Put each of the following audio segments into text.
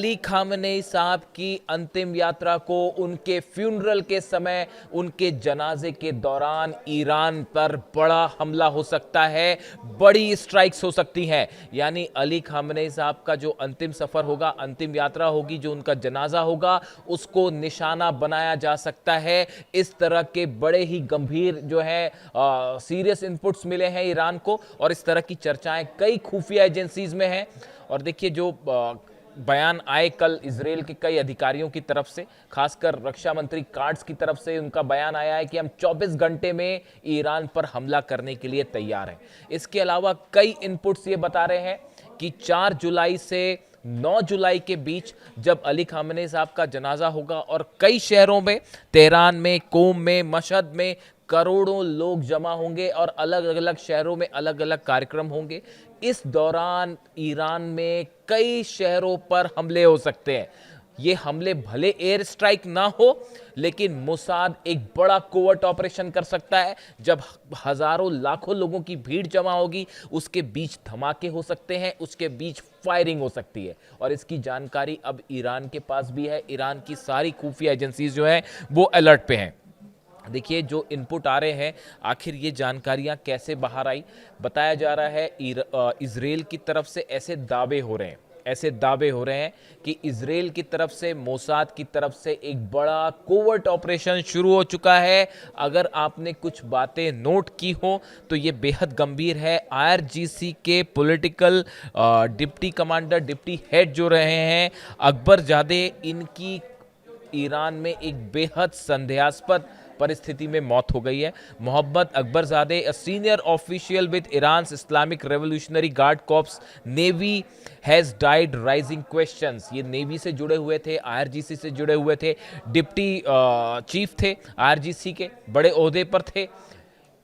Ali Khamenei साहब की अंतिम यात्रा को उनके फ्यूनरल के समय, उनके जनाजे के दौरान ईरान पर बड़ा हमला हो सकता है, बड़ी स्ट्राइक्स हो सकती हैं। यानी अली खामनेई साहब का जो अंतिम सफर होगा, अंतिम यात्रा होगी, जो उनका जनाजा होगा, उसको निशाना बनाया जा सकता है। इस तरह के बड़े ही गंभीर जो है सीरियस इनपुट्स मिले हैं ईरान को, और इस तरह की चर्चाएं कई खुफिया एजेंसीज में हैं। और देखिए, जो बयान आए कल इजराइल के कई अधिकारियों की तरफ से, खासकर रक्षा मंत्री कार्ड्स की तरफ से उनका बयान आया है कि हम 24 घंटे में ईरान पर हमला करने के लिए तैयार हैं। इसके अलावा कई इनपुट्स ये बता रहे हैं कि 4 जुलाई से 9 जुलाई के बीच जब अली खामनेई साहब का जनाजा होगा और कई शहरों में, तेहरान में, कोम में, मशहद में करोड़ों लोग जमा होंगे और अलग अलग शहरों में अलग अलग कार्यक्रम होंगे। इस दौरान ईरान में कई शहरों पर हमले हो सकते हैं। ये हमले भले एयर स्ट्राइक ना हो, लेकिन मोसाद एक बड़ा कोवर्ट ऑपरेशन कर सकता है। जब हजारों लाखों लोगों की भीड़ जमा होगी, उसके बीच धमाके हो सकते हैं, उसके बीच फायरिंग हो सकती है, और इसकी जानकारी अब ईरान के पास भी है। ईरान की सारी खुफिया एजेंसीज जो है वो अलर्ट पे हैं। देखिए, जो इनपुट आ रहे हैं, आखिर ये जानकारियां कैसे बाहर आई। बताया जा रहा है इजराइल की तरफ से ऐसे दावे हो रहे हैं कि इजराइल की तरफ से, मोसाद की तरफ से एक बड़ा कोवर्ट ऑपरेशन शुरू हो चुका है। अगर आपने कुछ बातें नोट की हो तो ये बेहद गंभीर है। आईआरजीसी के political deputy commander, deputy head जो रहे हैं अकबरजादे, इनकी ईरान में एक बेहद संदेहास्पद परिस्थिति में मौत हो गई है। Mohammad Akbarzadeh, a senior official with Iran Islamic Revolutionary Guard Corps Navy, has died raising questions. ये नेवी से जुड़े हुए थे, आईआरजीसी से जुड़े हुए थे, डिप्टी चीफ थे, आईआरजीसी के बड़े ओहदे पर थे।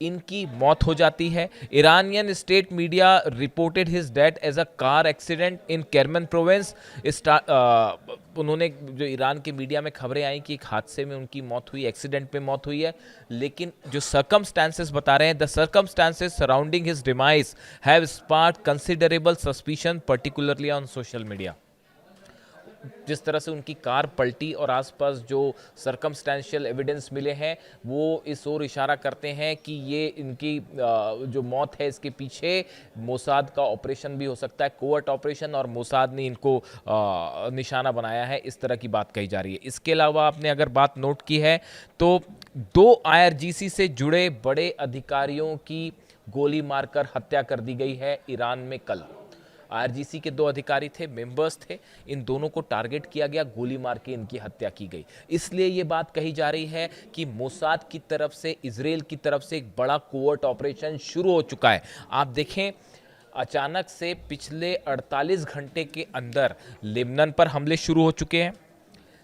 इनकी मौत हो जाती है। Iranian state media reported his death as a car accident in Kerman province. उन्होंने, जो ईरान के मीडिया में खबरें आई कि एक हादसे में उनकी मौत हुई, एक्सीडेंट में मौत हुई है, लेकिन जो सर्कमस्टांसेस बता रहे हैं, the circumstances surrounding his demise have sparked considerable suspicion particularly on social media. जिस तरह से उनकी कार पलटी और आसपास जो सर्कमस्टेंशियल एविडेंस मिले हैं, वो इस ओर इशारा करते हैं कि ये इनकी जो मौत है, इसके पीछे मोसाद का ऑपरेशन भी हो सकता है, कोवर्ट ऑपरेशन, और मोसाद ने इनको निशाना बनाया है, इस तरह की बात कही जा रही है। इसके अलावा आपने अगर बात नोट की है तो 2 आईआरजीसी से जुड़े बड़े अधिकारियों की गोली मारकर हत्या कर दी गई है ईरान में कल। आईआरजीसी के 2 अधिकारी थे, मेंबर्स थे, इन दोनों को टारगेट किया गया, गोली मार के इनकी हत्या की गई। इसलिए ये बात कही जा रही है कि मोसाद की तरफ से, इजराइल की तरफ से एक बड़ा कोवर्ट ऑपरेशन शुरू हो चुका है। आप देखें, अचानक से पिछले 48 घंटे के अंदर लेबनान पर हमले शुरू हो चुके हैं,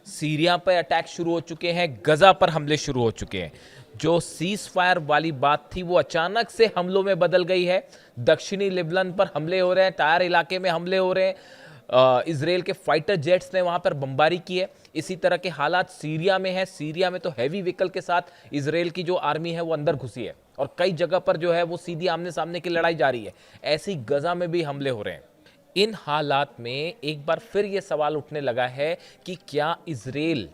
सीरिया पर अटैक शुरू हो चुके हैं, गजा पर हमले शुरू हो चुके हैं। जो सीज फायर वाली बात थी वो अचानक से हमलों में बदल गई है। दक्षिणी लेबनान पर हमले हो रहे हैं, टायर इलाके में हमले हो रहे हैं, इजराइल के फाइटर जेट्स ने वहां पर बमबारी की है। इसी तरह के हालात सीरिया में है। सीरिया में तो हैवी व्हीकल के साथ इजराइल की जो आर्मी है वो अंदर घुसी है, और कई जगह पर जो है वो सीधी आमने सामने की लड़ाई जारी है। ऐसी गजा में भी हमले हो रहे हैं। इन हालात में एक बार फिर यह सवाल उठने लगा है कि क्या इजराइल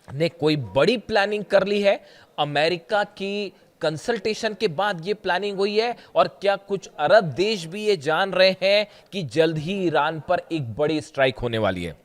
ने कोई बड़ी प्लानिंग कर ली है? अमेरिका की कंसल्टेशन के बाद ये प्लानिंग हुई है, और क्या कुछ अरब देश भी ये जान रहे हैं कि जल्द ही ईरान पर एक बड़ी स्ट्राइक होने वाली है?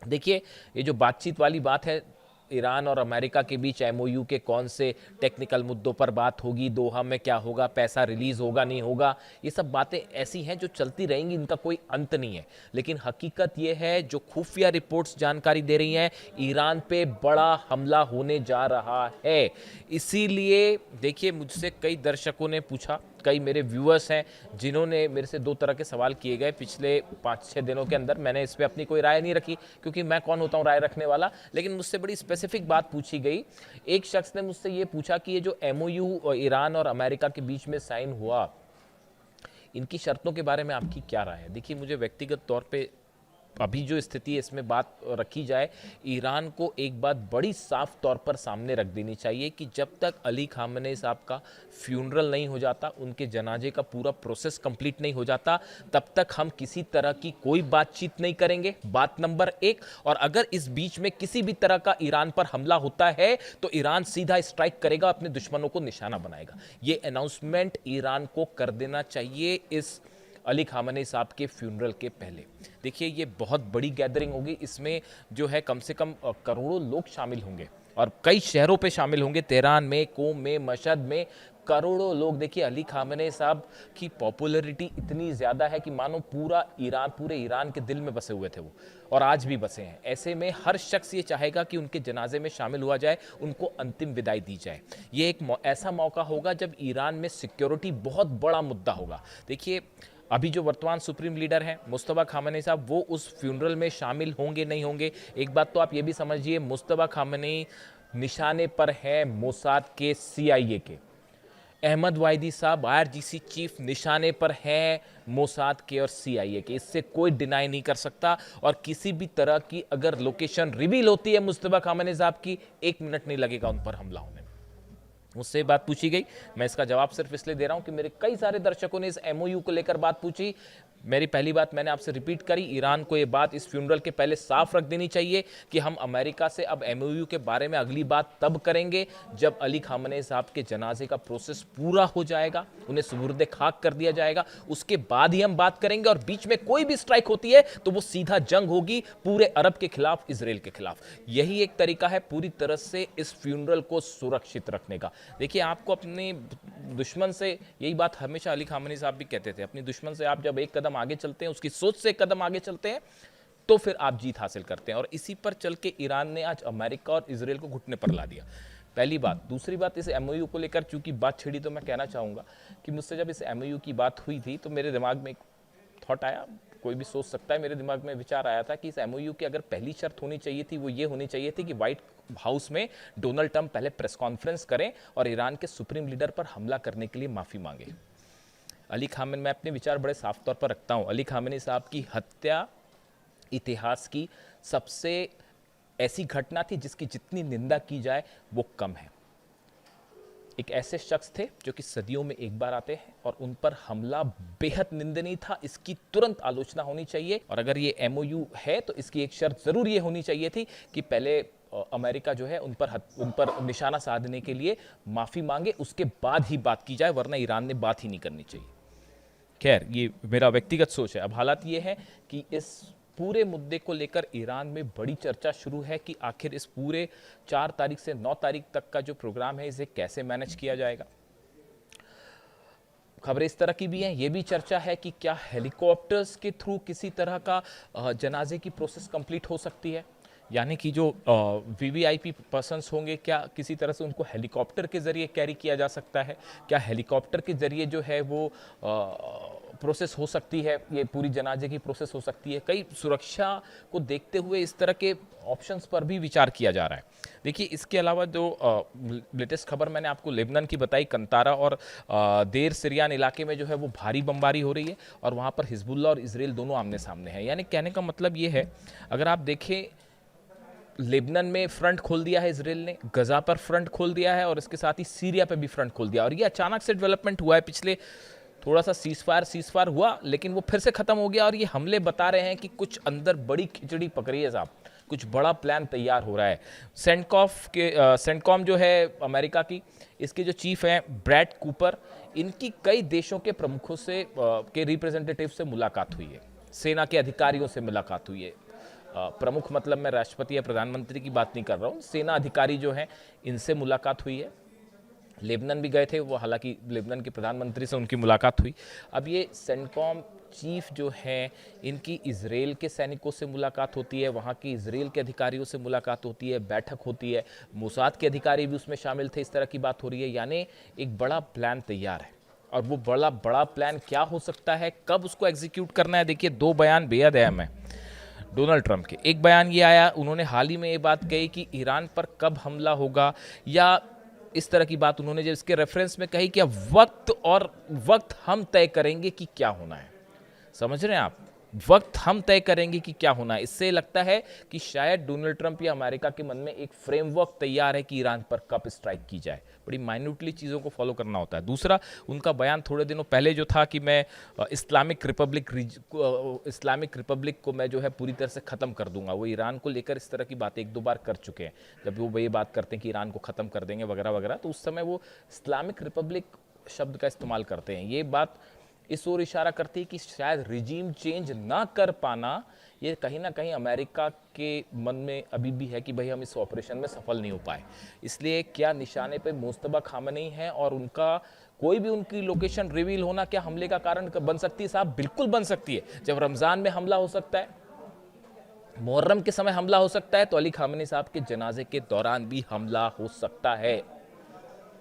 देखिए, ये जो बातचीत वाली बात है, ईरान और अमेरिका के बीच एमओयू के कौन से टेक्निकल मुद्दों पर बात होगी, दोहा में क्या होगा, पैसा रिलीज होगा नहीं होगा, ये सब बातें ऐसी हैं जो चलती रहेंगी, इनका कोई अंत नहीं है। लेकिन हकीकत ये है, जो खुफिया रिपोर्ट्स जानकारी दे रही हैं, ईरान पे बड़ा हमला होने जा रहा है। इसीलिए देखिए, मुझसे कई दर्शकों ने पूछा, कई मेरे व्यूअर्स हैं जिन्होंने मेरे से 2 तरह के सवाल किए गए पिछले 5-6 दिनों के अंदर। मैंने इस पर अपनी कोई राय नहीं रखी, क्योंकि मैं कौन होता हूँ राय रखने वाला, लेकिन मुझसे बड़ी स्पेसिफिक बात पूछी गई। एक शख्स ने मुझसे ये पूछा कि ये जो एमओयू ईरान और अमेरिका के बीच में साइन हुआ, इनकी शर्तों के बारे में आपकी क्या राय है? देखिए, मुझे व्यक्तिगत तौर पे अभी जो स्थिति है इसमें बात रखी जाए, ईरान को एक बात बड़ी साफ तौर पर सामने रख देनी चाहिए कि जब तक अली खामेनी साहब का फ्यूनरल नहीं हो जाता, उनके जनाजे का पूरा प्रोसेस कंप्लीट नहीं हो जाता, तब तक हम किसी तरह की कोई बातचीत नहीं करेंगे, बात नंबर 1। और अगर इस बीच में किसी भी तरह का ईरान पर हमला होता है तो ईरान सीधा स्ट्राइक करेगा, अपने दुश्मनों को निशाना बनाएगा। ये अनाउंसमेंट ईरान को कर देना चाहिए इस अली खामेनी साहब के फ्यूनरल के पहले। देखिए ये बहुत बड़ी गैदरिंग होगी, इसमें जो है कम से कम करोड़ों लोग शामिल होंगे और कई शहरों पे शामिल होंगे, तेहरान में, कोम में, मशहद में करोड़ों लोग। देखिए अली खामेनी साहब की पॉपुलैरिटी इतनी ज़्यादा है कि मानो पूरे ईरान के दिल में बसे हुए थे वो, और आज भी बसे हैं। ऐसे में हर शख्स ये चाहेगा कि उनके जनाजे में शामिल हुआ जाए, उनको अंतिम विदाई दी जाए। ये एक ऐसा मौका होगा जब ईरान में सिक्योरिटी बहुत बड़ा मुद्दा होगा। देखिए अभी जो वर्तमान सुप्रीम लीडर हैं मुस्तफा खामेनी साहब, वो उस फ्यूनरल में शामिल होंगे नहीं होंगे। एक बात तो आप ये भी समझिए, मुस्तफा खामेनी निशाने पर है मोसाद के, CIA के। अहमद वाहिदी साहब IRGC चीफ निशाने पर हैं मोसाद के और CIA के, इससे कोई डिनाई नहीं कर सकता। और किसी भी तरह की अगर लोकेशन रिवील होती है मुस्तफा खामेनी साहब की, 1 मिनट नहीं लगेगा उन पर हमला होने में। मुझसे बात पूछी गई, मैं इसका जवाब सिर्फ इसलिए दे रहा हूं कि मेरे कई सारे दर्शकों ने इस MOU को लेकर बात पूछी। मेरी पहली बात मैंने आपसे रिपीट करी, ईरान को ये बात इस फ्यूनरल के पहले साफ रख देनी चाहिए कि हम अमेरिका से अब MOU के बारे में अगली बात तब करेंगे जब अली खामेनी साहब के जनाजे का प्रोसेस पूरा हो जाएगा, उन्हें सुबुर्द खाक कर दिया जाएगा, उसके बाद ही हम बात करेंगे। और बीच में कोई भी स्ट्राइक होती है तो वो सीधा जंग होगी पूरे अरब के खिलाफ, इसराइल के खिलाफ। यही एक तरीका है पूरी तरह से इस फ्यूनरल को सुरक्षित रखने का। देखिए आपको अपने दुश्मन से, यही बात हमेशा अली खामेनी साहब भी कहते थे, अपने दुश्मन से आप जब एक कदम आगे चलते हैं, उसकी सोच से एक कदम आगे चलते हैं, तो फिर आप जीत हासिल करते हैं। और इसी पर चल के ईरान ने आज अमेरिका और इसराइल को घुटने पर ला दिया, पहली बात। दूसरी बात, इस MOU को लेकर चूंकि बात छिड़ी तो मैं कहना चाहूंगा कि मुझसे जब इस MOU की बात हुई थी तो मेरे दिमाग में एक थॉट आया, कोई भी सोच सकता है, मेरे दिमाग में विचार आया था कि इस MOU की अगर पहली शर्त होनी चाहिए थी वो ये होनी चाहिए थी कि व्हाइट हाउस में डोनाल्ड ट्रंप पहले प्रेस कॉन्फ्रेंस करें और ईरान के सुप्रीम लीडर पर हमला करने के लिए माफ़ी मांगे। अली खामेनी, मैं अपने विचार बड़े साफ तौर पर रखता हूं, अली खामेनी साहब की हत्या इतिहास की सबसे ऐसी घटना थी जिसकी जितनी निंदा की जाए वो कम है। एक ऐसे शख्स थे जो कि सदियों में एक बार आते हैं और उन पर हमला बेहद निंदनीय था, इसकी तुरंत आलोचना होनी चाहिए। और अगर ये MOU है तो इसकी एक शर्त जरूर ये होनी चाहिए थी कि पहले अमेरिका जो है उन पर निशाना साधने के लिए माफ़ी मांगे, उसके बाद ही बात की जाए, वरना ईरान ने बात ही नहीं करनी चाहिए। खैर ये मेरा व्यक्तिगत सोच है। अब हालात ये है कि इस पूरे मुद्दे को लेकर ईरान में बड़ी चर्चा शुरू है कि आखिर इस पूरे 4 तारीख से 9 तारीख तक का जो प्रोग्राम है इसे कैसे मैनेज किया जाएगा। खबरें इस तरह की भी हैं, ये भी चर्चा है कि क्या हेलीकॉप्टर्स के थ्रू किसी तरह का जनाजे की प्रोसेस कंप्लीट हो सकती है, यानी कि जो VVIP पर्सन्स होंगे क्या किसी तरह से उनको हेलीकॉप्टर के ज़रिए कैरी किया जा सकता है, क्या हेलीकॉप्टर के ज़रिए जो है वो प्रोसेस हो सकती है, ये पूरी जनाजे की प्रोसेस हो सकती है। कई सुरक्षा को देखते हुए इस तरह के ऑप्शंस पर भी विचार किया जा रहा है। देखिए इसके अलावा जो लेटेस्ट खबर मैंने आपको लेबनान की बताई, कंतारा और देर सिरियान इलाके में जो है वो भारी बमबारी हो रही है और वहाँ पर हिजबुल्लाह और इसराइल दोनों आमने सामने हैं। यानी कहने का मतलब ये है, अगर आप देखें लेबनान में फ्रंट खोल दिया है इसराइल ने, गजा पर फ्रंट खोल दिया है और इसके साथ ही सीरिया पे भी फ्रंट खोल दिया। और ये अचानक से डेवलपमेंट हुआ है, पिछले थोड़ा सा सीजफायर हुआ लेकिन वो फिर से खत्म हो गया। और ये हमले बता रहे हैं कि कुछ अंदर बड़ी खिचड़ी पक रही है साहब, कुछ बड़ा प्लान तैयार हो रहा है। सेंटकॉम जो है अमेरिका की, इसके जो चीफ हैं ब्रैड कूपर, इनकी कई देशों के प्रमुखों से के रिप्रेजेंटेटिव से मुलाकात हुई है, सेना के अधिकारियों से मुलाकात हुई है। प्रमुख मतलब मैं राष्ट्रपति या प्रधानमंत्री की बात नहीं कर रहा हूँ, सेना अधिकारी जो हैं इनसे मुलाकात हुई है। लेबनान भी गए थे वो, हालांकि लेबनान के प्रधानमंत्री से उनकी मुलाकात हुई। अब ये सेंटकॉम चीफ जो हैं इनकी इजराइल के सैनिकों से मुलाकात होती है, वहाँ की इजराइल के अधिकारियों से मुलाकात होती है, बैठक होती है, मोसाद के अधिकारी भी उसमें शामिल थे, इस तरह की बात हो रही है। यानी एक बड़ा प्लान तैयार है और वो बड़ा प्लान क्या हो सकता है, कब उसको एग्जीक्यूट करना है। देखिए 2 बयान बेहद अहम है डोनाल्ड ट्रंप के। एक बयान ये आया, उन्होंने हाल ही में ये बात कही कि ईरान पर कब हमला होगा या इस तरह की बात उन्होंने जब इसके रेफरेंस में कही कि अब वक्त हम तय करेंगे कि क्या होना है। समझ रहे हैं आप, वक्त हम तय करेंगे कि क्या होना है। इससे लगता है कि शायद डोनाल्ड ट्रंप या अमेरिका के मन में एक फ्रेमवर्क तैयार है कि ईरान पर कब स्ट्राइक की जाए। बड़ी माइन्यूटली चीज़ों को फॉलो करना होता है। दूसरा, उनका बयान थोड़े दिनों पहले जो था कि मैं इस्लामिक रिपब्लिक को मैं जो है पूरी तरह से ख़त्म कर दूंगा, वो ईरान को लेकर इस तरह की बातें एक दो बार कर चुके हैं। जब वो ये बात करते हैं कि ईरान को ख़त्म कर देंगे वगैरह वगैरह, तो उस समय वो इस्लामिक रिपब्लिक शब्द का इस्तेमाल करते हैं। ये बात इस ओर इशारा करती है कि शायद रिजीम चेंज ना कर पाना ये कहीं ना कहीं अमेरिका के मन में अभी भी है कि भाई हम इस ऑपरेशन में सफल नहीं हो पाए। इसलिए क्या निशाने पे मुस्तबा खामनेई है और उनका कोई भी उनकी लोकेशन रिवील होना क्या हमले का कारण बन सकती है? साहब बिल्कुल बन सकती है। जब रमज़ान में हमला हो सकता है, मुहर्रम के समय हमला हो सकता है, तो अली खामनेई साहब के जनाजे के दौरान भी हमला हो सकता है।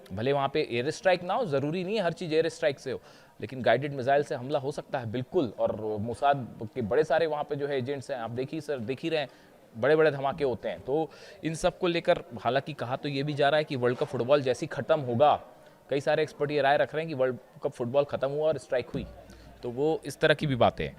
भले वहाँ पे एयर स्ट्राइक ना हो, ज़रूरी नहीं है हर चीज़ एयर स्ट्राइक से हो, लेकिन गाइडेड मिसाइल से हमला हो सकता है बिल्कुल। और मोसाद के बड़े सारे वहाँ पे जो है एजेंट्स हैं, आप देखिए सर, देख ही रहे हैं, बड़े बड़े धमाके होते हैं। तो इन सब को लेकर हालांकि कहा तो ये भी जा रहा है कि वर्ल्ड कप फुटबॉल जैसे ही ख़त्म होगा, कई सारे एक्सपर्ट ये राय रख रहे हैं कि वर्ल्ड कप फुटबॉल ख़त्म हुआ और स्ट्राइक हुई, तो वो इस तरह की भी बातें हैं।